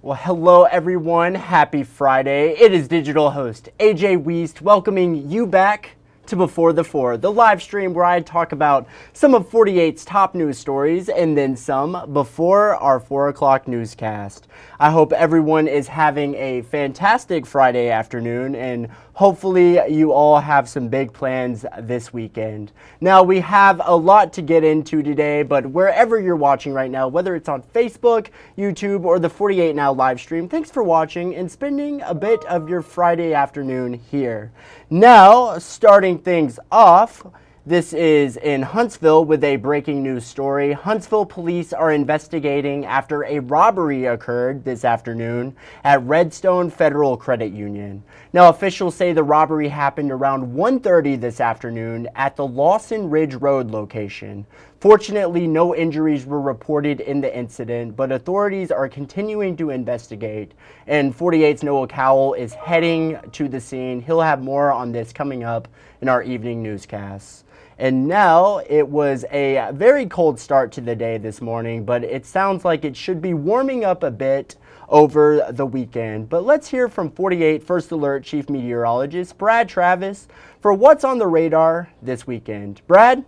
Well, hello everyone. Happy Friday. It is digital host A.J. Wuest welcoming you back to Before the Four, the live stream where I talk about some of 48's top news stories and then some before our 4 o'clock newscast. I hope everyone is having a fantastic Friday afternoon, and hopefully you all have some big plans this weekend. Now, we have a lot to get into today, but wherever you're watching right now, whether it's on Facebook, YouTube, or the 48 Now live stream, thanks for watching and spending a bit of your Friday afternoon here. Now, starting things off, this is in Huntsville with a breaking news story. Huntsville police are investigating after a robbery occurred this afternoon at Redstone Federal Credit Union. Now, officials say the robbery happened around 1:30 this afternoon at the Lawson Ridge Road location. Fortunately, no injuries were reported in the incident, but authorities are continuing to investigate. And 48's Noah Cowell is heading to the scene. He'll have more on this coming up in our evening newscasts. And now, it was a very cold start to the day this morning, but it sounds like it should be warming up a bit over the weekend. But let's hear from 48 First Alert Chief Meteorologist Brad Travis for what's on the radar this weekend. Brad?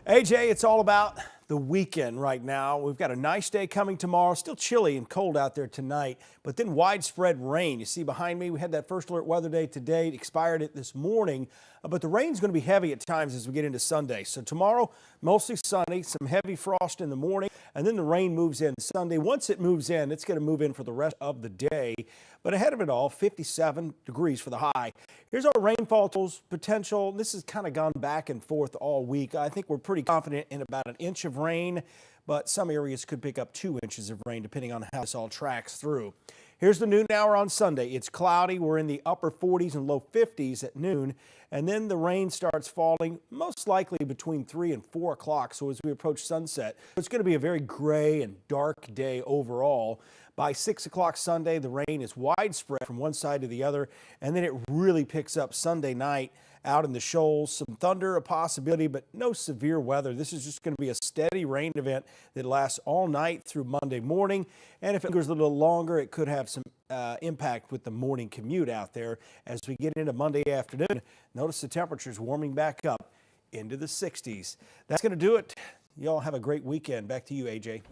AJ, it's all about the weekend right now. We've got a nice day coming tomorrow. Still chilly and cold out there tonight, but then widespread rain. You see behind me, we had that First Alert weather day today. It expired it this morning, but the rain's going to be heavy at times as we get into Sunday. So tomorrow, mostly sunny, some heavy frost in the morning, and then the rain moves in Sunday. Once it moves in, it's going to move in for the rest of the day. But ahead of it all, 57 degrees for the high. Here's our rainfall totals potential. This has kind of gone back and forth all week. I think we're pretty confident in about an inch of rain, but some areas could pick up 2 inches of rain depending on how this all tracks through. Here's the noon hour on Sunday. It's cloudy. We're in the upper 40s and low 50s at noon, and then the rain starts falling most likely between 3 and 4 o'clock. So as we approach sunset, it's going to be a very gray and dark day overall. By 6 o'clock Sunday, the rain is widespread from one side to the other, and then it really picks up Sunday night out in the shoals. Some thunder, a possibility, but no severe weather. This is just going to be a steady rain event that lasts all night through Monday morning, and if it goes a little longer, it could have some impact with the morning commute out there. As we get into Monday afternoon, notice the temperatures warming back up into the 60s. That's going to do it. Y'all have a great weekend. Back to you, AJ.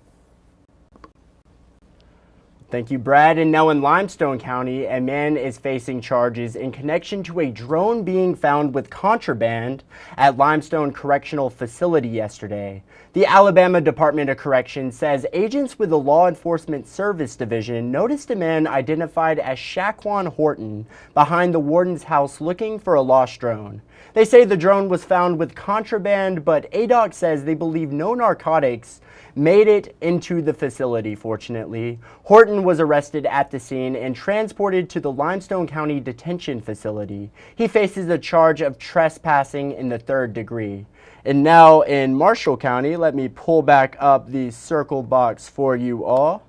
Thank you, Brad. And now in Limestone County, a man is facing charges in connection to a drone being found with contraband at Limestone Correctional Facility yesterday. The Alabama Department of Corrections says agents with the Law Enforcement Service Division noticed a man identified as Shaquan Horton behind the warden's house looking for a lost drone. They say the drone was found with contraband, but ADOC says they believe no narcotics made it into the facility, fortunately. Horton was arrested at the scene and transported to the Limestone County Detention Facility. He faces a charge of trespassing in the 3rd degree. And now in Marshall County, let me pull back up the circle box for you all.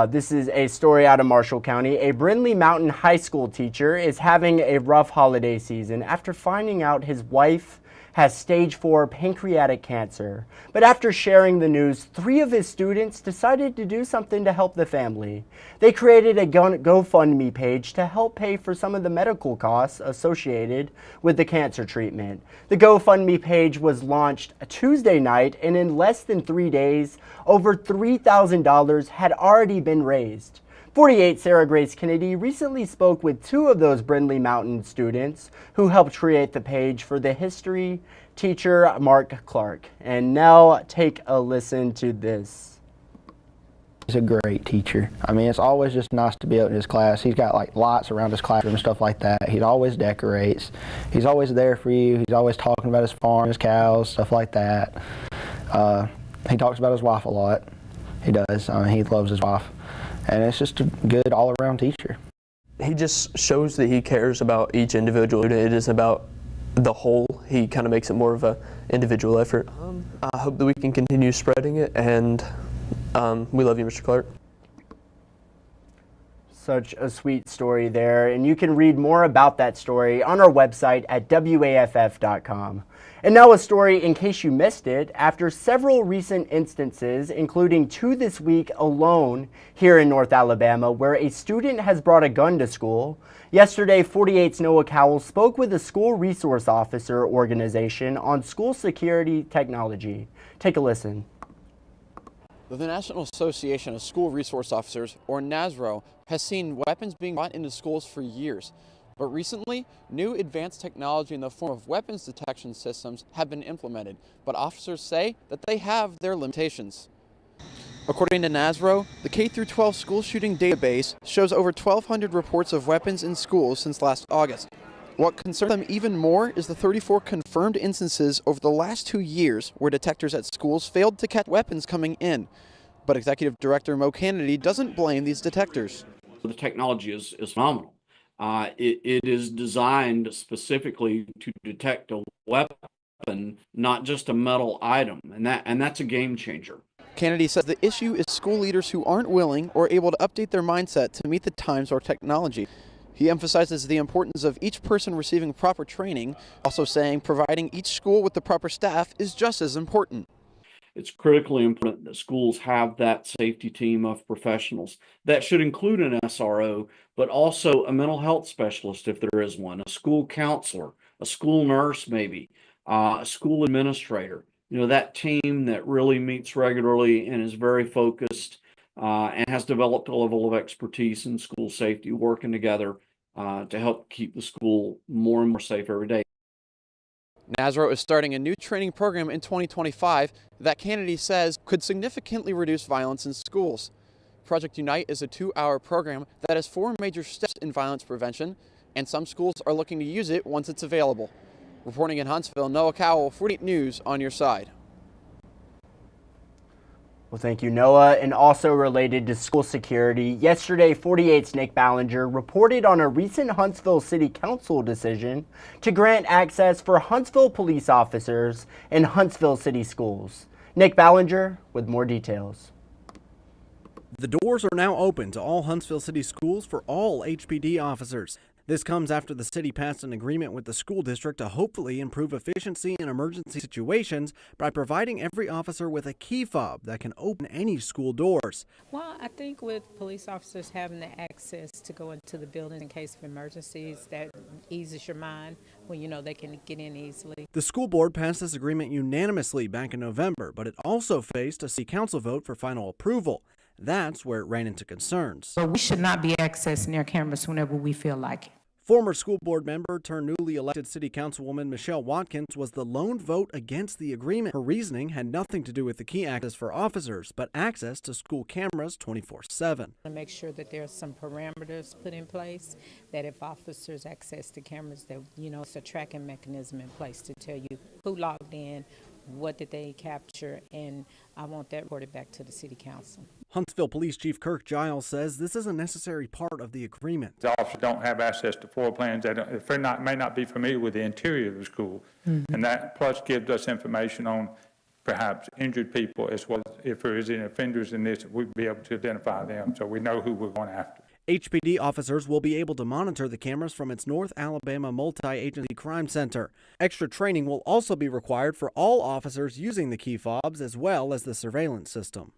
This is a story out of Marshall County. A Brindley Mountain High School teacher is having a rough holiday season after finding out his wife has stage 4 pancreatic cancer. But after sharing the news, 3 of his students decided to do something to help the family. They created a GoFundMe page to help pay for some of the medical costs associated with the cancer treatment. The GoFundMe page was launched Tuesday night, and in less than 3 days, over $3,000 had already been raised. 48 Sarah Grace Kennedy recently spoke with 2 of those Brindley Mountain students who helped create the page for the history teacher Mark Clark. And now take a listen to this. He's a great teacher. I mean, it's always just nice to be out in his class. He's got like lights around his classroom and stuff like that. He always decorates. He's always there for you. He's always talking about his farm, his cows, stuff like that. He talks about his wife a lot. He does. He loves his wife. And it's just a good all-around teacher. He just shows that he cares about each individual. It is about the whole. He kind of makes it more of an individual effort. I hope that we can continue spreading it, and we love you, Mr. Clark. Such a sweet story there, and you can read more about that story on our website at WAFF.com. And now a story in case you missed it. After several recent instances, including 2 this week alone here in North Alabama, where a student has brought a gun to school, yesterday 48's Noah Cowell spoke with a school resource officer organization on school security technology. Take a listen. The National Association of School Resource Officers, or NASRO, has seen weapons being brought into schools for years. But recently, new advanced technology in the form of weapons detection systems have been implemented, but officers say that they have their limitations. According to NASRO, the K-12 school shooting database shows over 1,200 reports of weapons in schools since last August. What concerns them even more is the 34 confirmed instances over the last 2 years where detectors at schools failed to catch weapons coming in. But Executive Director Mo Kennedy doesn't blame these detectors. The technology is phenomenal. It is designed specifically to detect a weapon, not just a metal item, and that's a game changer. Kennedy says the issue is school leaders who aren't willing or able to update their mindset to meet the times or technology. He emphasizes the importance of each person receiving proper training, also saying providing each school with the proper staff is just as important. It's critically important that schools have that safety team of professionals. That should include an SRO, but also a mental health specialist if there is one, a school counselor, a school nurse maybe, a school administrator. You know, that team that really meets regularly and is very focused and has developed a level of expertise in school safety, working together to help keep the school more and more safe every day. NASRO is starting a new training program in 2025 that Kennedy says could significantly reduce violence in schools. Project Unite is a 2-hour program that has 4 major steps in violence prevention, and some schools are looking to use it once it's available. Reporting in Huntsville, Noah Cowell, 48 News on your side. Well, thank you, Noah. And also related to school security, yesterday 48's Nick Ballinger reported on a recent Huntsville City Council decision to grant access for Huntsville police officers in Huntsville City schools. Nick Ballinger with more details. The doors are now open to all Huntsville City schools for all HPD officers. This comes after the city passed an agreement with the school district to hopefully improve efficiency in emergency situations by providing every officer with a key fob that can open any school doors. Well, I think with police officers having the access to go into the building in case of emergencies, that eases your mind when you know they can get in easily. The school board passed this agreement unanimously back in November, but it also faced a city council vote for final approval. That's where it ran into concerns. But we should not be accessing their cameras whenever we feel like it. Former school board member turned newly elected city councilwoman Michelle Watkins was the lone vote against the agreement. Her reasoning had nothing to do with the key access for officers, but access to school cameras 24/7. To make sure that there's some parameters put in place, that if officers access the cameras, that it's a tracking mechanism in place to tell you who logged in, what did they capture, and I want that reported back to the city council. Huntsville Police Chief Kirk Giles says this is a necessary part of the agreement. The officers don't have access to floor plans. They may not be familiar with the interior of the school. And that plus gives us information on perhaps injured people, as well as if there is any offenders in this, we'd be able to identify them so we know who we're going after. HPD officers will be able to monitor the cameras from its North Alabama Multi-Agency Crime Center. Extra training will also be required for all officers using the key fobs as well as the surveillance system.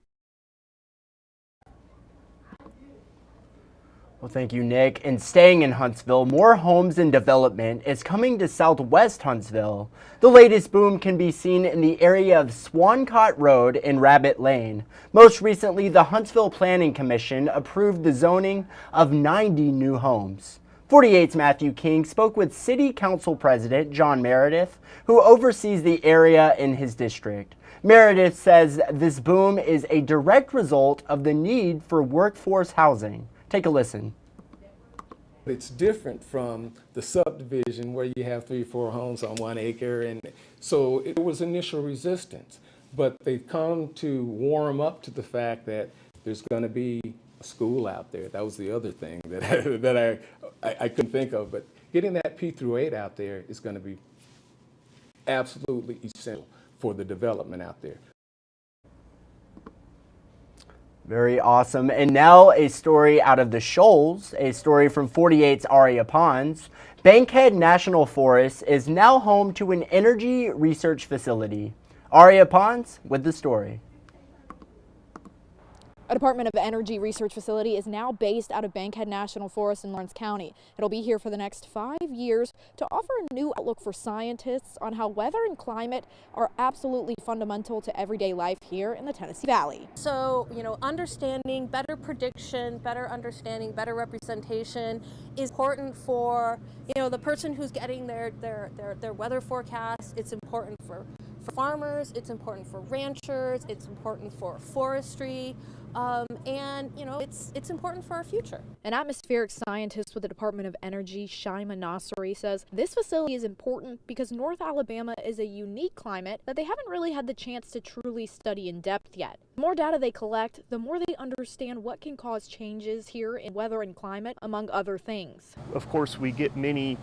Well, thank you, Nick. And staying in Huntsville, more homes and development is coming to Southwest Huntsville. The latest boom can be seen in the area of Swancott Road and Rabbit Lane. Most recently, the Huntsville Planning Commission approved the zoning of 90 new homes. 48's Matthew King spoke with City Council President John Meredith, who oversees the area in his district. Meredith says this boom is a direct result of the need for workforce housing. Take a listen. It's different from the subdivision where you have 3 or 4 homes on 1 acre, and so it was initial resistance, but they've come to warm up to the fact that there's going to be a school out there. That was the other thing that I couldn't think of, but getting that P through 8 out there is going to be absolutely essential for the development out there. Very awesome. And now a story out of the Shoals, a story from 48's Aria Ponds. Bankhead National Forest is now home to an energy research facility. Aria Ponds with the story. A Department of Energy research facility is now based out of Bankhead National Forest in Lawrence County. It'll be here for the next 5 years to offer a new outlook for scientists on how weather and climate are absolutely fundamental to everyday life here in the Tennessee Valley. So, understanding, better prediction, better understanding, better representation is important for, the person who's getting their weather forecast. It's important for farmers, it's important for ranchers, it's important for forestry, and it's important for our future. An atmospheric scientist with the Department of Energy, Shaima Nasri, says this facility is important because North Alabama is a unique climate that they haven't really had the chance to truly study in depth yet. The more data they collect, the more they understand what can cause changes here in weather and climate, among other things. Of course, we get many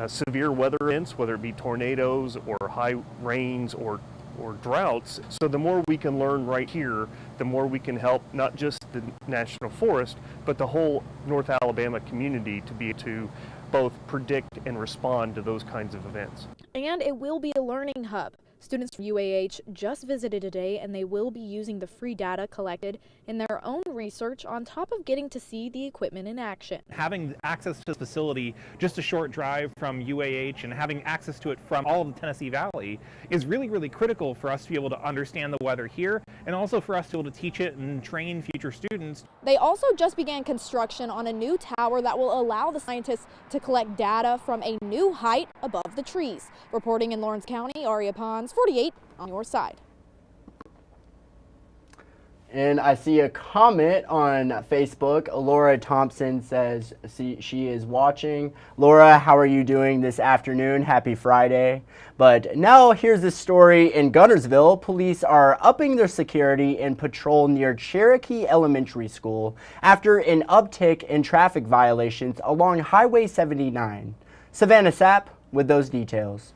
severe weather events, whether it be tornadoes or high rains or droughts. So the more we can learn right here, the more we can help not just the National Forest, but the whole North Alabama community to be able to both predict and respond to those kinds of events. And it will be a learning hub. Students from UAH just visited today, and they will be using the free data collected in their own research on top of getting to see the equipment in action. Having access to the facility, just a short drive from UAH, and having access to it from all of the Tennessee Valley is really, really critical for us to be able to understand the weather here, and also for us to be able to teach it and train future students. They also just began construction on a new tower that will allow the scientists to collect data from a new height above the trees. Reporting in Lawrence County, Aria Ponds, 48 on your side. And I see a comment on Facebook. Laura Thompson says she is watching. Laura, how are you doing this afternoon? Happy Friday. But now here's the story in Guntersville. Police are upping their security and patrol near Cherokee Elementary School after an uptick in traffic violations along Highway 79. Savannah Sapp with those details.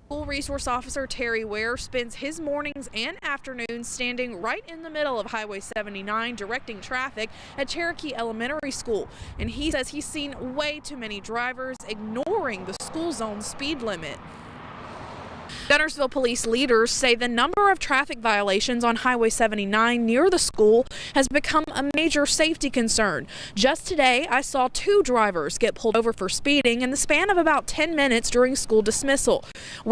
School Resource Officer Terry Ware spends his mornings and afternoons standing right in the middle of Highway 79 directing traffic at Cherokee Elementary School. And he says he's seen way too many drivers ignoring the school zone speed limit. Guntersville police leaders say the number of traffic violations on Highway 79 near the school has become a major safety concern. Just today, I saw 2 drivers get pulled over for speeding in the span of about 10 minutes during school dismissal.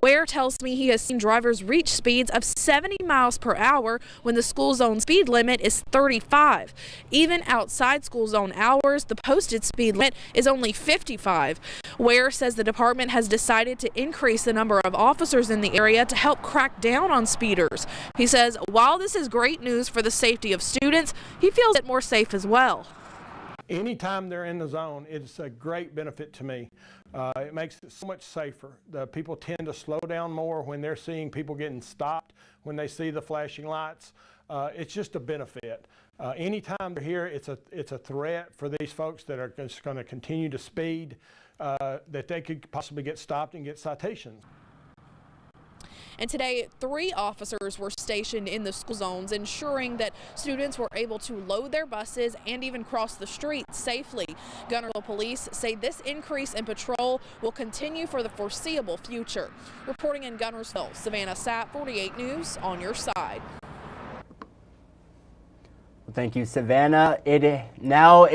Ware tells me he has seen drivers reach speeds of 70 miles per hour when the school zone speed limit is 35. Even outside school zone hours, the posted speed limit is only 55. Ware says the department has decided to increase the number of officers in the area to help crack down on speeders. He says while this is great news for the safety of students, he feels it more safe as well. Anytime they're in the zone, it's a great benefit to me. It makes it so much safer. The people tend to slow down more when they're seeing people getting stopped, when they see the flashing lights. It's just a benefit. Anytime they're here, it's a threat for these folks that are just going to continue to speed, that they could possibly get stopped and get citations. And today, 3 officers were stationed in the school zones, ensuring that students were able to load their buses and even cross the street safely. Guntersville police say this increase in patrol will continue for the foreseeable future. Reporting in Guntersville, Savannah Sapp, 48 News on your side. Thank you, Savannah. It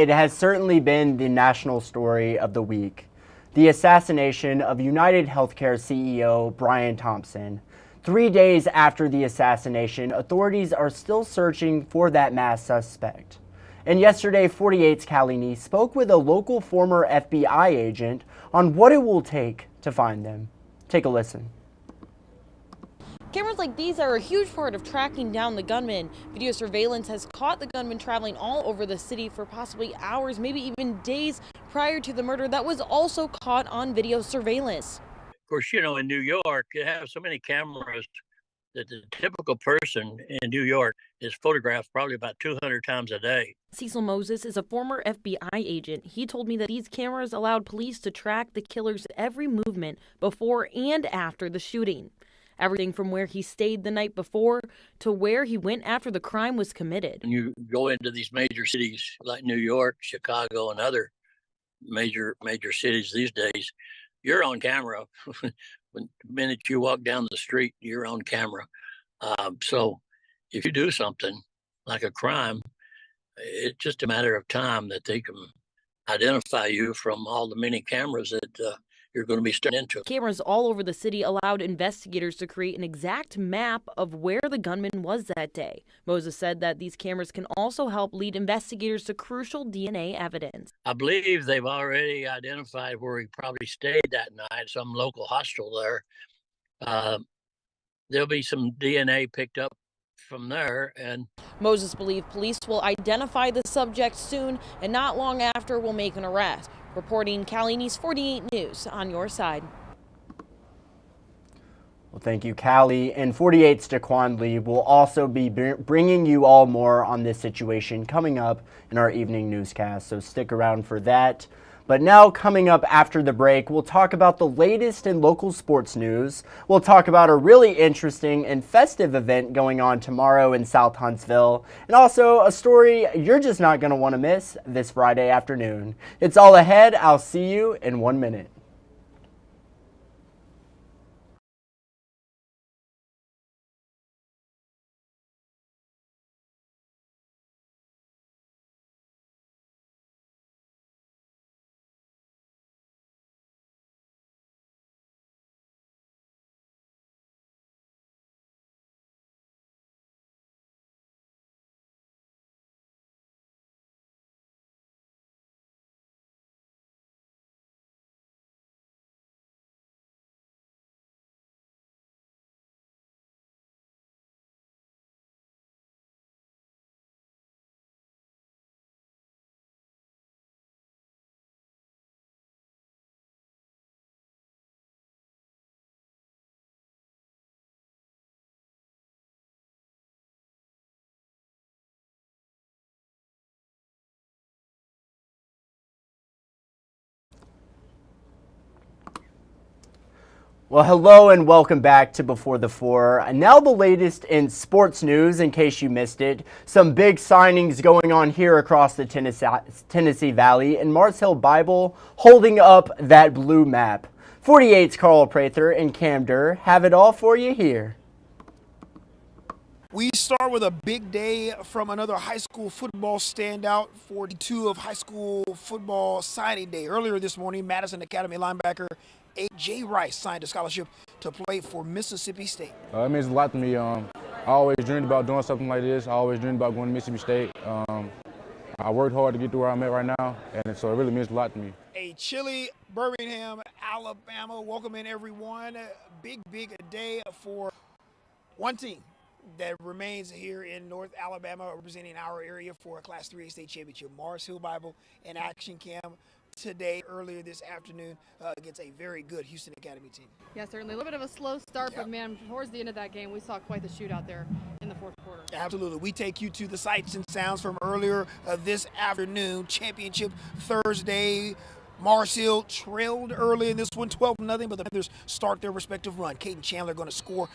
has certainly been the national story of the week. The assassination of United Healthcare CEO Brian Thompson. 3 days after the assassination, authorities are still searching for that masked suspect. And yesterday, 48's Kalini spoke with a local former FBI agent on what it will take to find them. Take a listen. Cameras like these are a huge part of tracking down the gunman. Video surveillance has caught the gunman traveling all over the city for possibly hours, maybe even days prior to the murder that was also caught on video surveillance. Of course, in New York, you have so many cameras that the typical person in New York is photographed probably about 200 times a day. Cecil Moses is a former FBI agent. He told me that these cameras allowed police to track the killer's every movement before and after the shooting. Everything from where he stayed the night before to where he went after the crime was committed. When you go into these major cities like New York, Chicago, and other major cities these days, you're on camera. The minute you walk down the street, you're on camera. So if you do something like a crime, it's just a matter of time that they can identify you from all the many cameras that you're going to be staring into. Cameras all over the city allowed investigators to create an exact map of where the gunman was that day. Moses said that these cameras can also help lead investigators to crucial DNA evidence. I believe they've already identified where he probably stayed that night, some local hostel there. There'll be some DNA picked up from there. And Moses believed police will identify the subject soon and not long after will make an arrest. Reporting Cali's 48 News on your side. Well, thank you, Callie. And 48's Daquan Lee will also be bringing you all more on this situation coming up in our evening newscast, so stick around for that. But now, coming up after the break, we'll talk about the latest in local sports news. We'll talk about a really interesting and festive event going on tomorrow in South Huntsville, and also a story you're just not going to want to miss this Friday afternoon. It's all ahead. I'll see you in 1 minute. Well, hello and welcome back to Before the Four. And now the latest in sports news, in case you missed it. Some big signings going on here across the Tennessee Valley, and Mars Hill Bible holding up that blue map. 48's Carl Prather and Cam Durr have it all for you here. We start with a big day from another high school football standout, 42 of high school football signing day. Earlier this morning, Madison Academy linebacker A.J. Rice signed a scholarship to play for Mississippi State. It means a lot to me. I always dreamed about doing something like this. I always dreamed about going to Mississippi State. I worked hard to get to where I'm at right now, and so it really means a lot to me. A chilly Birmingham, Alabama. Welcome in, everyone. Big day for one team that remains here in North Alabama, representing our area for a Class 3A state championship. Mars Hill Bible in action, Cam, today, earlier this afternoon, against a very good Houston Academy team. Yeah, certainly. A little bit of a slow start, but man, towards the end of that game, we saw quite the shootout there in the fourth quarter. Absolutely. We take you to the sights and sounds from earlier this afternoon. Championship Thursday. Mars Hill trailed early in this one, 12-0, but the Panthers start their respective run. Caden Chandler going to score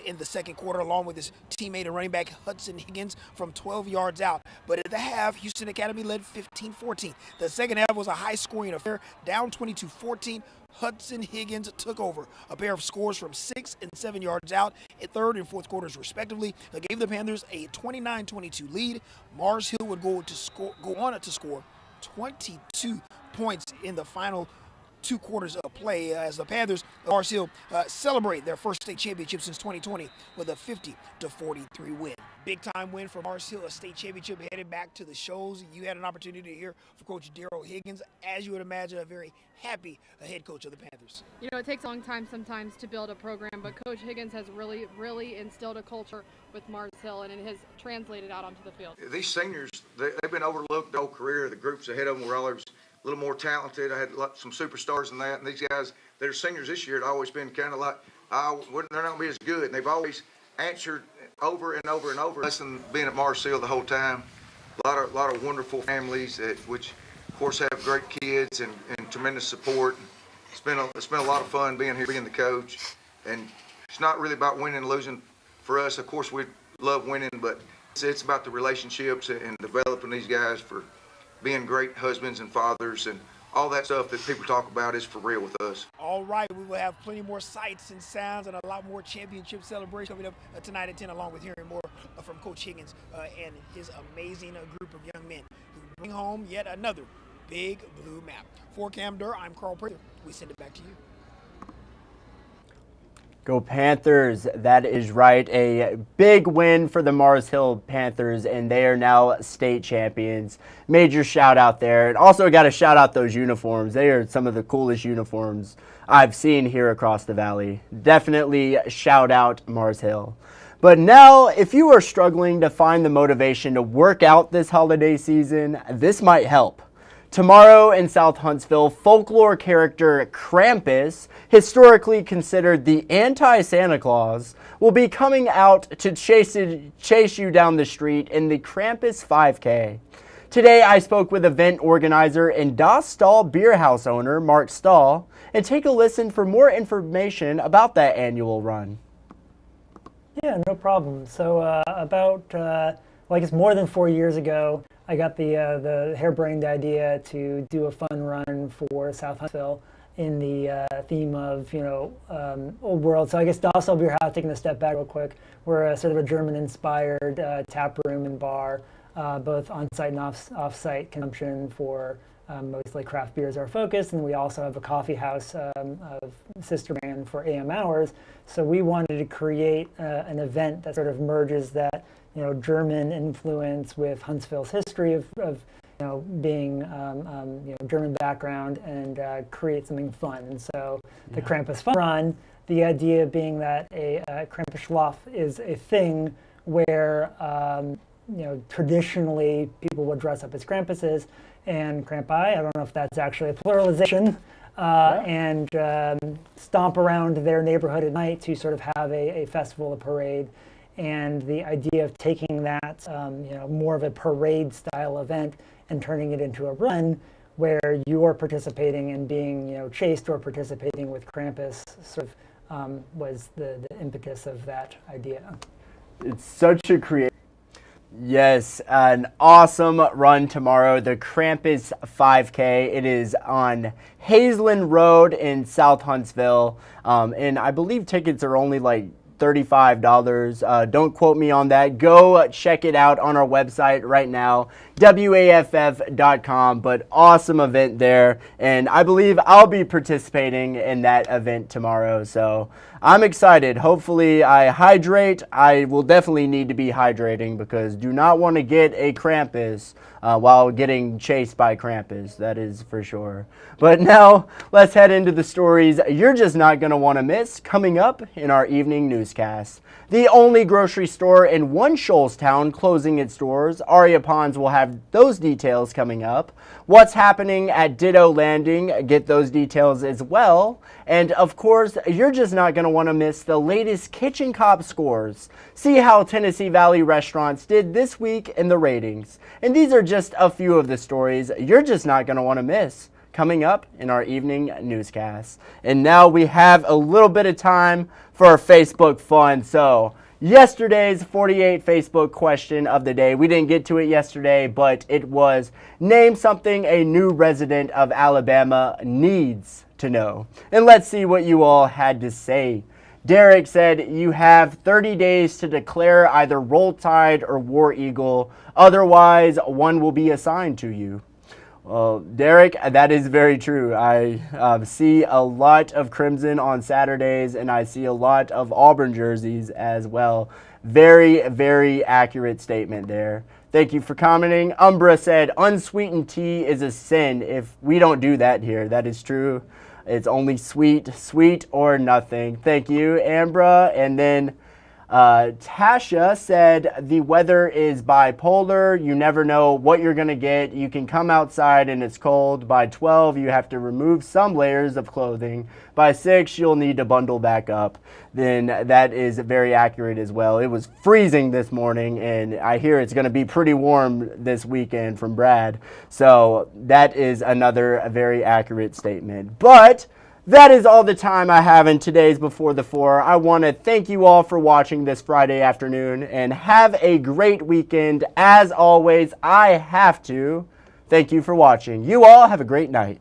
in the second quarter, along with his teammate and running back Hudson Higgins from 12 yards out. But at the half, Houston Academy led 15-14. The second half was a high-scoring affair, down 22-14. Hudson Higgins took over. A pair of scores from 6 and 7 yards out in third and fourth quarters, respectively, that gave the Panthers a 29-22 lead. Mars Hill would go on to score 22 points in the final 2 quarters of play as the Panthers of Mars Hill celebrate their first state championship since 2020 with a 50-43 win. Big time win for Mars Hill, a state championship headed back to the shows. You had an opportunity to hear from Coach Daryl Higgins, as you would imagine, a very happy head coach of the Panthers. You know, it takes a long time sometimes to build a program, but Coach Higgins has really instilled a culture with Mars Hill, and it has translated out onto the field. These seniors, they've been overlooked the whole career. The groups ahead of them were always a little more talented. I had some superstars in that, and these guys that are seniors this year had always been kind of like, they're not going to be as good. And they've always answered over and over and over. Listen, being at Mars Hill the whole time, a lot of wonderful families which of course have great kids and tremendous support. It's been a lot of fun being here, being the coach, and It's not really about winning and losing for us. Of course, we love winning, but it's about the relationships and developing these guys for being great husbands and fathers, and all that stuff that people talk about is for real with us. All right, we will have plenty more sights and sounds and a lot more championship celebration coming up tonight at 10, along with hearing more from Coach Higgins and his amazing group of young men who bring home yet another big blue map. For Cam Durr, I'm Carl Prather. We send it back to you. Go Panthers. That is right. A big win for the Mars Hill Panthers, and they are now state champions. Major shout out there. And also got to shout out those uniforms. They are some of the coolest uniforms I've seen here across the valley. Definitely shout out Mars Hill. But now, if you are struggling to find the motivation to work out this holiday season, this might help. Tomorrow in South Huntsville, folklore character Krampus, historically considered the anti-Santa Claus, will be coming out to chase you down the street in the Krampus 5K. Today, I spoke with event organizer and Das Stahl Beer House owner Mark Stahl, and take a listen for more information about that annual run. Yeah, no problem. So I guess more than 4 years ago, I got the harebrained idea to do a fun run for South Huntsville in the theme of, old world. So I guess Das Stahl Beer House, taking a step back real quick, we're a sort of a German-inspired tap room and bar, both on-site and off-site consumption for mostly craft beer is our focus, and we also have a coffee house of sister brand for AM hours. So we wanted to create an event that sort of merges that German influence with Huntsville's history of being German background and create something fun. And so the Krampus Fun Run, the idea being that a Krampusschlaf is a thing where traditionally people would dress up as Krampuses and Krampi, I don't know if that's actually a pluralization, and stomp around their neighborhood at night to sort of have a festival, a parade. And the idea of taking that, more of a parade style event and turning it into a run where you're participating and being, chased or participating with Krampus sort of was the impetus of that idea. It's such a creative. Yes, an awesome run tomorrow, the Krampus 5K. It is on Hazeland Road in South Huntsville, and I believe tickets are only like $35. Don't quote me on that. Go check it out on our website right now, WAFF.com. But awesome event there, and I believe I'll be participating in that event tomorrow. So I'm excited. Hopefully I hydrate. I will definitely need to be hydrating because do not want to get a Krampus while getting chased by Krampus. That is for sure. But now let's head into the stories you're just not going to want to miss coming up in our evening newscast. The only grocery store in one Shoalstown closing its doors. Aria Pons will have those details coming up. What's happening at Ditto Landing, get those details as well. And of course, you're just not going to want to miss the latest Kitchen Cop scores. See how Tennessee Valley restaurants did this week in the ratings. And these are just a few of the stories you're just not going to want to miss coming up in our evening newscast. And now we have a little bit of time for our Facebook fun. So yesterday's 48 Facebook question of the day, we didn't get to it yesterday, but it was name something a new resident of Alabama needs to know. And let's see what you all had to say. Derek said you have 30 days to declare either Roll Tide or War Eagle. Otherwise, one will be assigned to you. Well, Derek, that is very true. I see a lot of Crimson on Saturdays, and I see a lot of Auburn jerseys as well. Very, very accurate statement there. Thank you for commenting. Umbra said, unsweetened tea is a sin if we don't do that here. That is true. It's only sweet or nothing. Thank you, Ambra. And then Tasha said the weather is bipolar. You never know what you're going to get. You can come outside and it's cold. By 12, you have to remove some layers of clothing. By 6, you'll need to bundle back up. Then that is very accurate as well. It was freezing this morning, and I hear it's going to be pretty warm this weekend from Brad. So that is another very accurate statement. But That is all the time I have in today's Before the Four. I want to thank you all for watching this Friday afternoon and have a great weekend. As always, I have to thank you for watching. You all have a great night.